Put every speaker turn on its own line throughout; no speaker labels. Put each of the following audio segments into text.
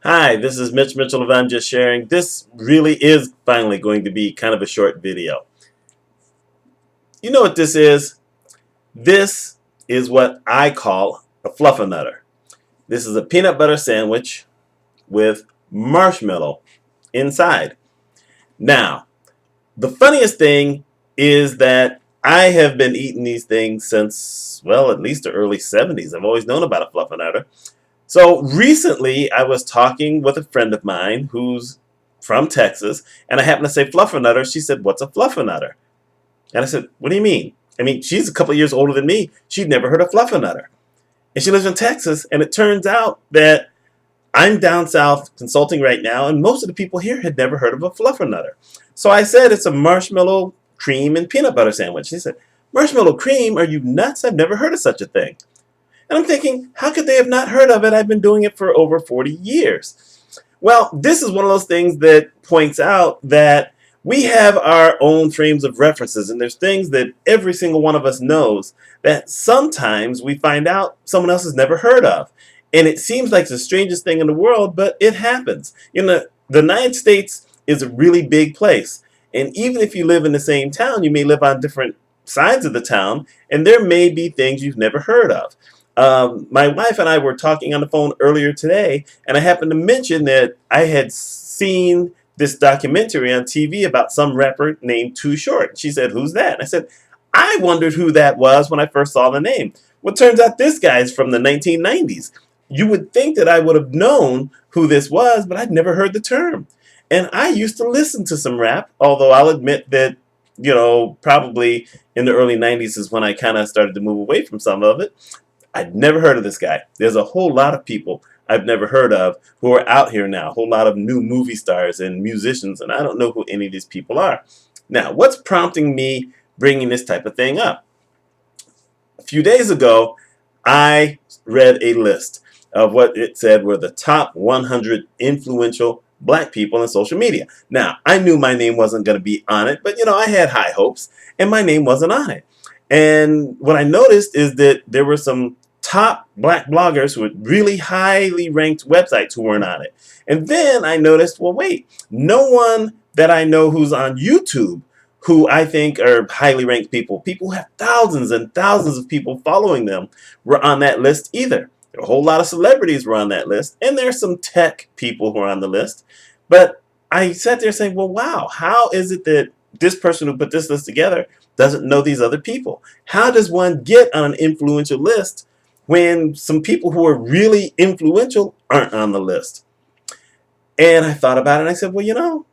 Hi, this is Mitch Mitchell of I'm Just Sharing. This really is finally going to be kind of a short video. You know what this is? This is what I call a Fluffernutter. This is a peanut butter sandwich with marshmallow inside. Now, the funniest thing is that I have been eating these things since, well, at least the early 70s. I've always known about a Fluffernutter. So recently, I was talking with a friend of mine who's from Texas, and I happened to say fluffernutter. She said, "What's a fluffernutter?" And I said, "What do you mean?" I mean, she's a couple of years older than me. She'd never heard of fluffernutter, and she lives in Texas. And it turns out that I'm down south consulting right now, and most of the people here had never heard of a fluffernutter. So I said, "It's a marshmallow cream and peanut butter sandwich." She said, "Marshmallow cream? Are you nuts? I've never heard of such a thing." And I'm thinking, how could they have not heard of it? I've been doing it for over 40 years. Well, this is one of those things that points out that we have our own frames of references, and there's things that every single one of us knows that sometimes we find out someone else has never heard of. And it seems like the strangest thing in the world, but it happens. The United States is a really big place. And even if you live in the same town, you may live on different sides of the town, and there may be things you've never heard of. My wife and I were talking on the phone earlier today, and I happened to mention that I had seen this documentary on TV about some rapper named Too Short. She said, "Who's that?" And I said, "I wondered who that was when I first saw the name." Well, it turns out this guy's from the 1990s. You would think that I would have known who this was, but I'd never heard the term. And I used to listen to some rap, although I'll admit that, probably in the early 90s is when I kind of started to move away from some of it. I'd never heard of this guy. There's a whole lot of people I've never heard of who are out here now, a whole lot of new movie stars and musicians, and I don't know who any of these people are. Now, what's prompting me bringing this type of thing up? A few days ago, I read a list of what it said were the top 100 influential black people in social media. Now, I knew my name wasn't going to be on it, but I had high hopes, and my name wasn't on it. And what I noticed is that there were some top black bloggers with really highly ranked websites who weren't on it. And then I noticed, well, wait, no one that I know who's on YouTube who I think are highly ranked people who have thousands and thousands of people following them, were on that list either. A whole lot of celebrities were on that list, and there's some tech people who are on the list. But I sat there saying, well, wow, how is it that this person who put this list together doesn't know these other people? How does one get on an influential list when some people who are really influential aren't on the list? And I thought about it, and I said, well,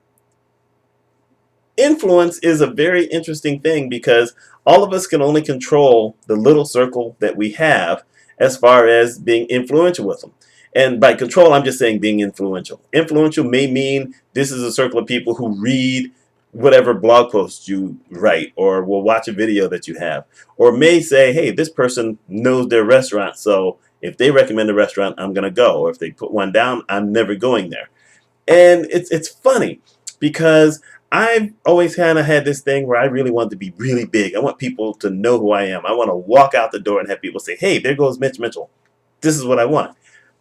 influence is a very interesting thing because all of us can only control the little circle that we have as far as being influential with them. And by control, I'm just saying being influential. Influential may mean this is a circle of people who read whatever blog posts you write or will watch a video that you have, or may say, hey, this person knows their restaurant, so if they recommend a restaurant, I'm going to go. Or if they put one down, I'm never going there. And it's funny because I've always kind of had this thing where I really want to be really big. I want people to know who I am. I want to walk out the door and have people say, hey, there goes Mitch Mitchell. This is what I want.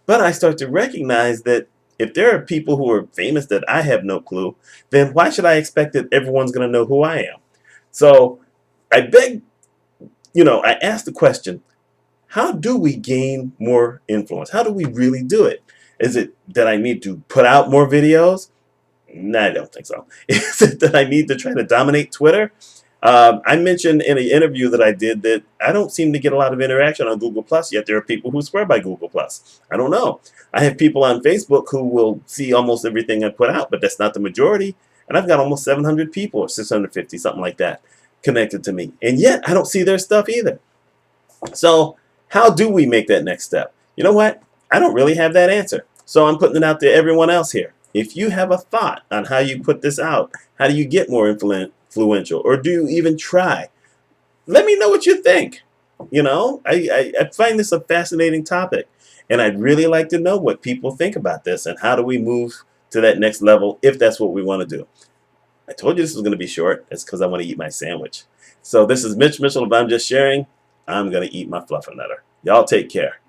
But I start to recognize that if there are people who are famous that I have no clue, then why should I expect that everyone's going to know who I am? So I I asked the question, how do we gain more influence? How do we really do it? Is it that I need to put out more videos? No, I don't think so. Is it that I need to try to dominate Twitter? I mentioned in an interview that I did that I don't seem to get a lot of interaction on Google Plus, yet there are people who swear by Google Plus. I don't know. I have people on Facebook who will see almost everything I put out, but that's not the majority. And I've got almost 700 people or 650, something like that, connected to me. And yet I don't see their stuff either. So how do we make that next step? You know what? I don't really have that answer. So I'm putting it out to everyone else here. If you have a thought on how you put this out, how do you get more influential, or do you even try? Let me know what you think. I find this a fascinating topic, and I'd really like to know what people think about this and how do we move to that next level if that's what we want to do. I told you this was going to be short. It's because I want to eat my sandwich. So this is Mitch Mitchell of I'm Just Sharing. I'm going to eat my Fluffernutter. Y'all take care.